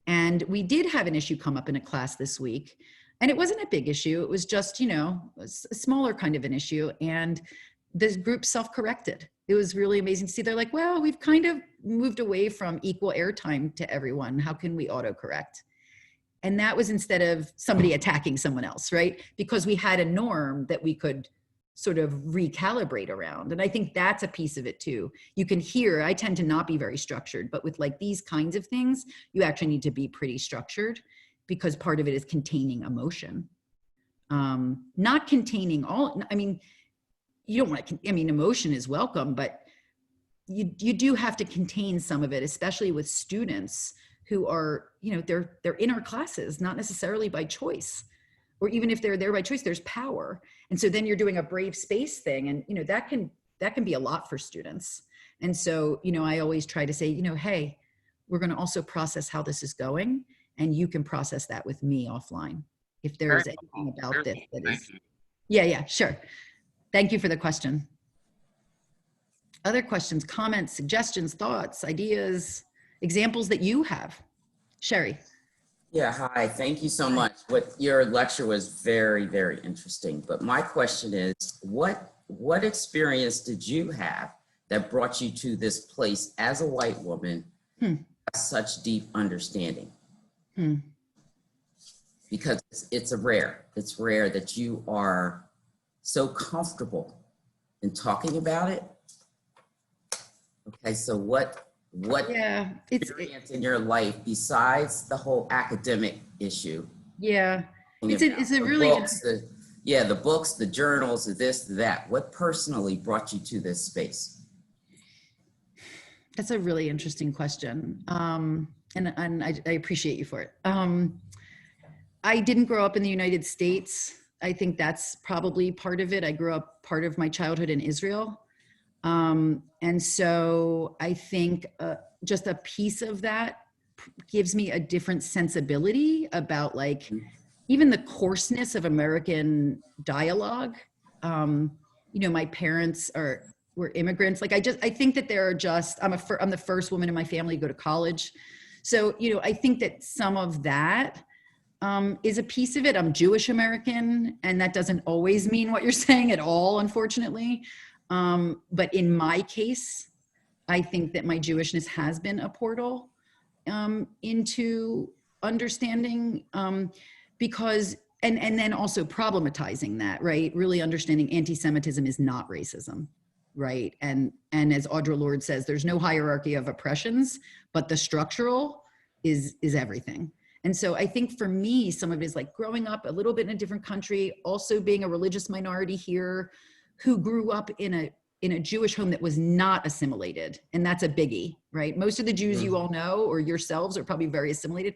And we did have an issue come up in a class this week, and it wasn't a big issue. It was just, you know, a smaller kind of an issue. And this group self-corrected. It was really amazing to see. They're like, well, we've kind of moved away from equal airtime to everyone. How can we autocorrect? And that was instead of somebody attacking someone else, right? Because we had a norm that we could sort of recalibrate around. And I think that's a piece of it too. You can hear, I tend to not be very structured, but with like these kinds of things, you actually need to be pretty structured, because part of it is containing emotion. Not containing all, I mean, you don't want to, I mean, emotion is welcome, but you do have to contain some of it, especially with students who are, you know, they're in our classes, not necessarily by choice. Or even if they're there by choice, there's power. And so then you're doing a brave space thing. And, you know, that can be a lot for students. And so, you know, I always try to say, you know, hey, we're going to also process how this is going. And you can process that with me offline. If there's anything about this that is, yeah, sure. Thank you for the question. Other questions, comments, suggestions, thoughts, ideas, examples that you have? Sherry. Yeah, hi, thank you so much. What your lecture was very, very interesting. But my question is, what experience did you have that brought you to this place as a white woman, such deep understanding? Because it's rare that you are so comfortable in talking about it. Okay, so what experience in your life besides the whole academic issue? Yeah, it's a really books, the books, the journals, the this, the that. What personally brought you to this space? That's a really interesting question, and I appreciate you for it. I didn't grow up in the United States. I think that's probably part of it. I grew up part of my childhood in Israel. And so I think just a piece of that gives me a different sensibility about, like, even the coarseness of American dialogue. You know, my parents were immigrants. Like, I think that there are just, I'm the first woman in my family to go to college. So, you know, I think that some of that is a piece of it. I'm Jewish American, and that doesn't always mean what you're saying at all, unfortunately. But in my case, I think that my Jewishness has been a portal into understanding, because, and then also problematizing that, right? Really understanding anti-Semitism is not racism. right? And as Audre Lorde says, there's no hierarchy of oppressions, but the structural is everything. And so I think for me, some of it is like growing up a little bit in a different country, also being a religious minority here, who grew up in a Jewish home that was not assimilated. And that's a biggie, right? Most of the Jews you all know, or yourselves, are probably very assimilated.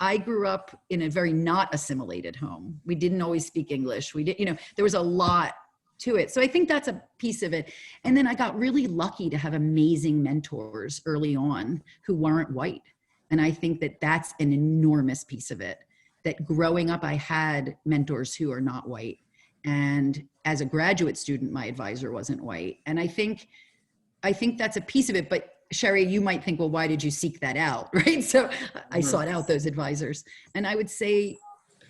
I grew up in a very not assimilated home. We didn't always speak English. We did, there was a lot to it. So I think that's a piece of it. And then I got really lucky to have amazing mentors early on who weren't white. And I think that that's an enormous piece of it, that growing up, I had mentors who are not white. And as a graduate student, my advisor wasn't white. And I think that's a piece of it. But Sherry, you might think, well, why did you seek that out? Right. So I sought out those advisors. And I would say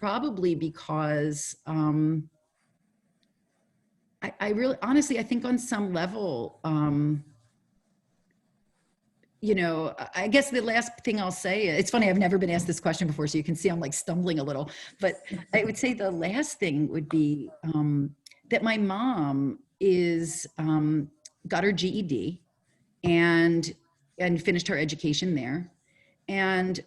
probably because I really, honestly, I think on some level, I guess the last thing I'll say, it's funny, I've never been asked this question before, so you can see I'm like stumbling a little, but I would say the last thing would be that my mom got her GED and finished her education there. And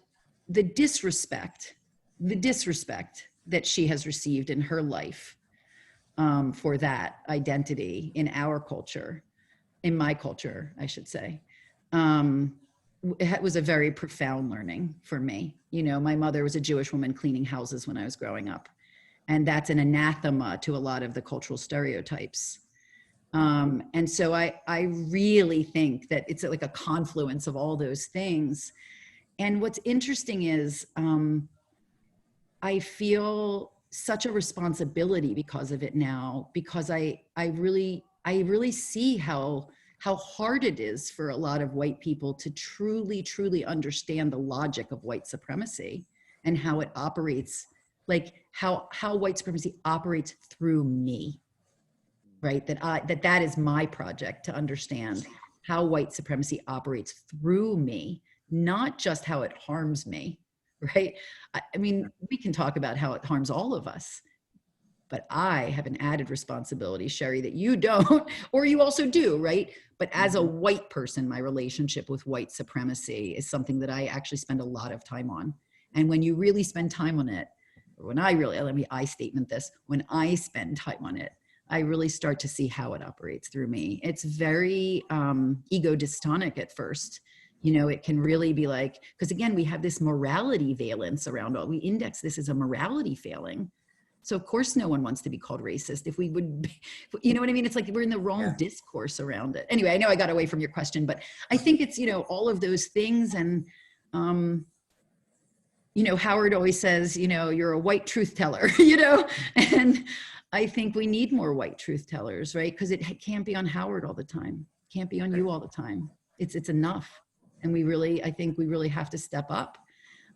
the disrespect that she has received in her life for that identity in our culture, in my culture, I should say, it was a very profound learning for me. My mother was a Jewish woman cleaning houses when I was growing up. And that's an anathema to a lot of the cultural stereotypes. And so I really think that it's like a confluence of all those things. And what's interesting is I feel such a responsibility because of it now, because I really see how hard it is for a lot of white people to truly, truly understand the logic of white supremacy and how it operates, like how white supremacy operates through me, right? That is my project, to understand how white supremacy operates through me, not just how it harms me, right? I mean, we can talk about how it harms all of us, but I have an added responsibility, Sherry, that you don't, or you also do, right? But as a white person, my relationship with white supremacy is something that I actually spend a lot of time on. And when you really spend time on it, or I statement this, when I spend time on it, I really start to see how it operates through me. It's very ego dystonic at first. It can really be like, because again, we have this morality valence around we index this as a morality failing. So of course, no one wants to be called racist. If we would, you know what I mean? It's like we're in the wrong discourse around it. Anyway, I know I got away from your question, but I think it's, all of those things. And, Howard always says, you're a white truth teller, and I think we need more white truth tellers, right? Because it can't be on Howard all the time. It can't be on you all the time. It's enough. And I think we really have to step up.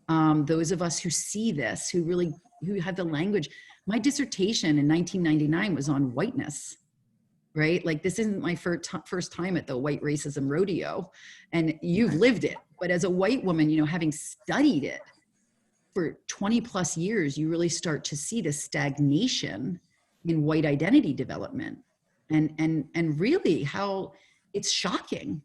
Those of us who see this, who have the language. My dissertation in 1999 was on whiteness, right? Like, this isn't my first time at the white racism rodeo, and you've lived it. But as a white woman, having studied it for 20 plus years, you really start to see the stagnation in white identity development, and really how it's shocking,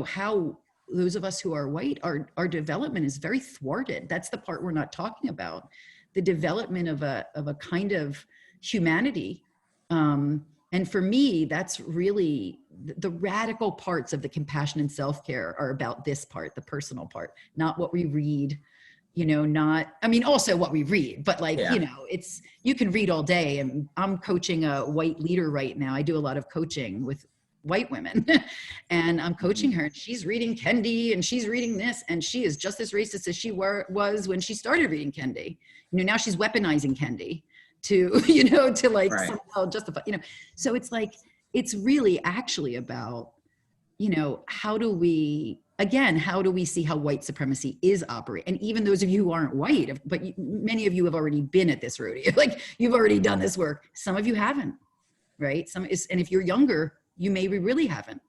how those of us who are white, our development is very thwarted. That's the part we're not talking about. The development of a kind of humanity. And for me, that's really the radical parts of the compassion and self-care are about this part, the personal part, not what we read, also what we read, but you can read all day. And I'm coaching a white leader right now. I do a lot of coaching with white women and I'm coaching her, and she's reading Kendi and she's reading this, and she is just as racist as she was when she started reading Kendi. Now she's weaponizing Kendi to somehow justify, so it's like, it's really actually about, how do we see how white supremacy is operating? And even those of you who aren't white, but many of you have already been at this rodeo, like you've already done this work. Some of you haven't, right? And if you're younger, you maybe really haven't,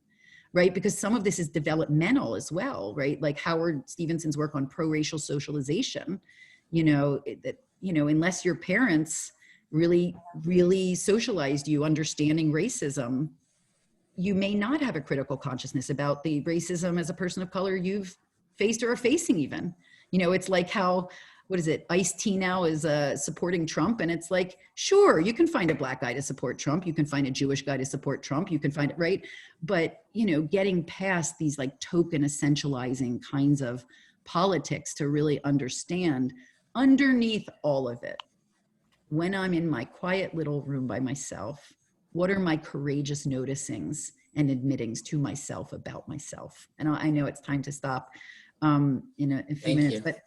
right? Because some of this is developmental as well, right? Like Howard Stevenson's work on pro-racial socialization, unless your parents really, really socialized you understanding racism, you may not have a critical consciousness about the racism as a person of color you've faced or are facing even. You know, it's like how, what is it? Ice-T now is supporting Trump. And it's like, sure, you can find a black guy to support Trump. You can find a Jewish guy to support Trump. You can find it, right? But, you know, getting past these like token essentializing kinds of politics to really understand underneath all of it, when I'm in my quiet little room by myself, what are my courageous noticings and admittings to myself about myself? And I know it's time to stop in a few minutes, but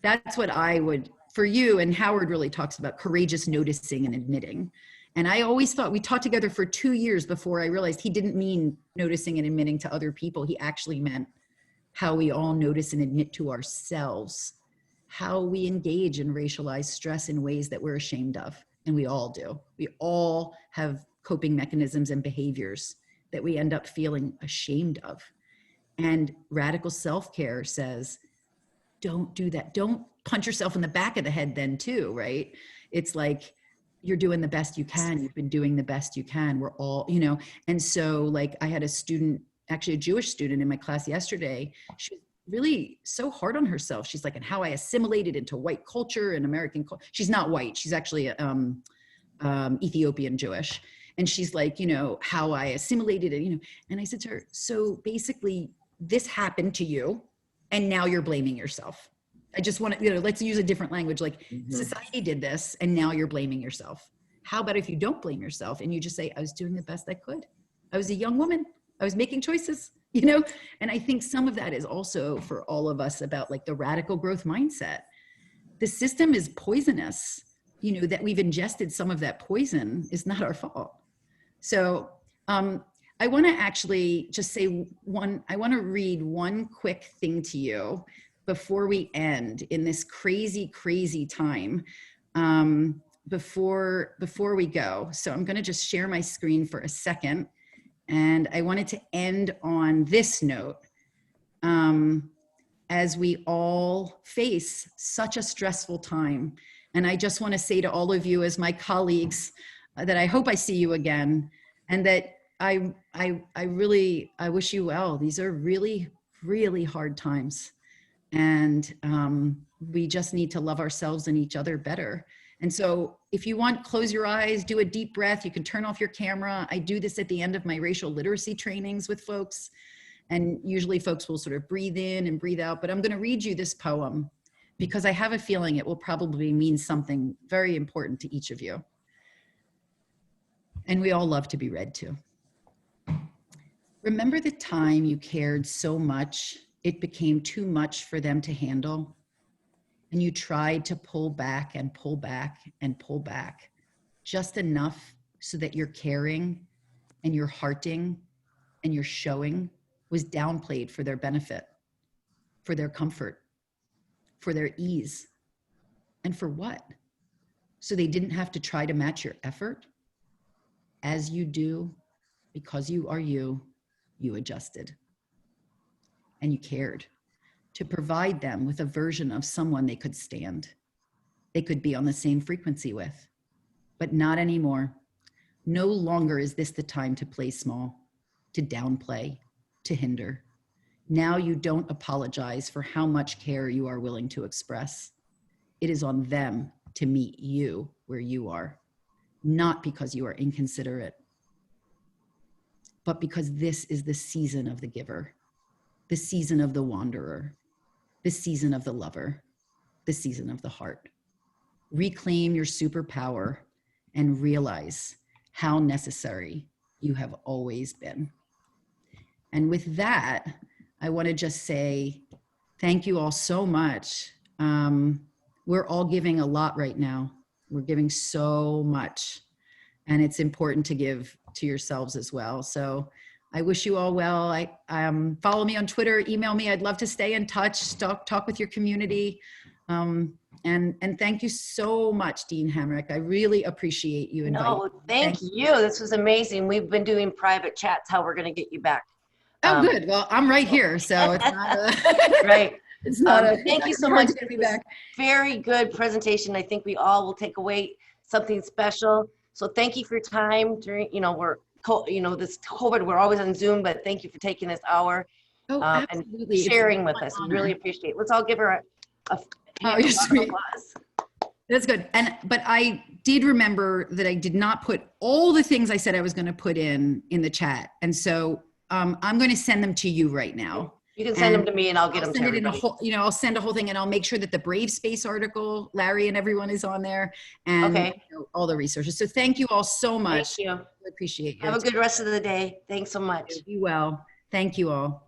that's what I would, for you, and Howard really talks about courageous noticing and admitting. And I always thought, we taught together for 2 years before I realized he didn't mean noticing and admitting to other people. He actually meant how we all notice and admit to ourselves, how we engage in racialized stress in ways that we're ashamed of. And we all do. We all have coping mechanisms and behaviors that we end up feeling ashamed of. And radical self-care says, don't do that. Don't punch yourself in the back of the head then too, right? It's like, you're doing the best you can. You've been doing the best you can. We're all, you know, and so like I had a student, actually a Jewish student in my class yesterday. She was really so hard on herself. She's like, and how I assimilated into white culture and American culture. She's not white. She's actually Ethiopian Jewish. And she's like, you know, how I assimilated it, you know, and I said to her, so basically this happened to you and now you're blaming yourself. I just want to, you know, let's use a different language. Like society did this and now you're blaming yourself. How about if you don't blame yourself and you just say, I was doing the best I could. I was a young woman. I was making choices, you know? And I think some of that is also for all of us about like the radical growth mindset. The system is poisonous, you know, that we've ingested some of that poison is not our fault. So I want to actually just say I want to read one quick thing to you before we end in this crazy, crazy time before we go. So I'm going to just share my screen for a second. And I wanted to end on this note. As we all face such a stressful time. And I just want to say to all of you as my colleagues that I hope I see you again, and that I wish you well. These are really, really hard times. And we just need to love ourselves and each other better. And so if you want, close your eyes, do a deep breath. You can turn off your camera. I do this at the end of my racial literacy trainings with folks. And usually folks will sort of breathe in and breathe out. But I'm going to read you this poem because I have a feeling it will probably mean something very important to each of you. And we all love to be read to. Remember the time you cared so much, it became too much for them to handle? And you tried to pull back and pull back and pull back, just enough so that your caring and your hearting and your showing was downplayed for their benefit, for their comfort, for their ease. And for what? So they didn't have to try to match your effort? As you do, because you are you adjusted. And you cared to provide them with a version of someone they could stand. They could be on the same frequency with, but not anymore. No longer is this the time to play small, to downplay, to hinder. Now you don't apologize for how much care you are willing to express. It is on them to meet you where you are, not because you are inconsiderate, but because this is the season of the giver, the season of the wanderer, the season of the lover, the season of the heart. Reclaim your superpower and realize how necessary you have always been. And with that, I want to just say thank you all so much. We're all giving a lot right now. We're giving so much, and it's important to give to yourselves as well. So I wish you all well. Follow me on Twitter, email me. I'd love to stay in touch, talk with your community. And thank you so much, Dean Hamrick. I really appreciate you inviting me. No, thank you. This was amazing. We've been doing private chats, how we're going to get you back. Oh, good. Well, I'm right here, so it's not right. It's not thank you so much. To be back. Very good presentation. I think we all will take away something special. So thank you for your time during, we're this COVID, we're always on Zoom, but thank you for taking this hour Oh, and absolutely. It's sharing with my us. honor. Really appreciate it. Let's all give her a Oh, you're sweet. applause. That's good. But I did remember that I did not put all the things I said I was going to put in the chat. And so I'm going to send them to you right now. You can send them to me and I'll get them to send it in a everybody. whole, I'll send a whole thing, and I'll make sure that the Brave Space article, Larry and everyone is on there, and Okay. all the resources. So thank you all so much. Thank you. I appreciate you. Have a good rest of the day. Thanks so much. Be well. Thank you all.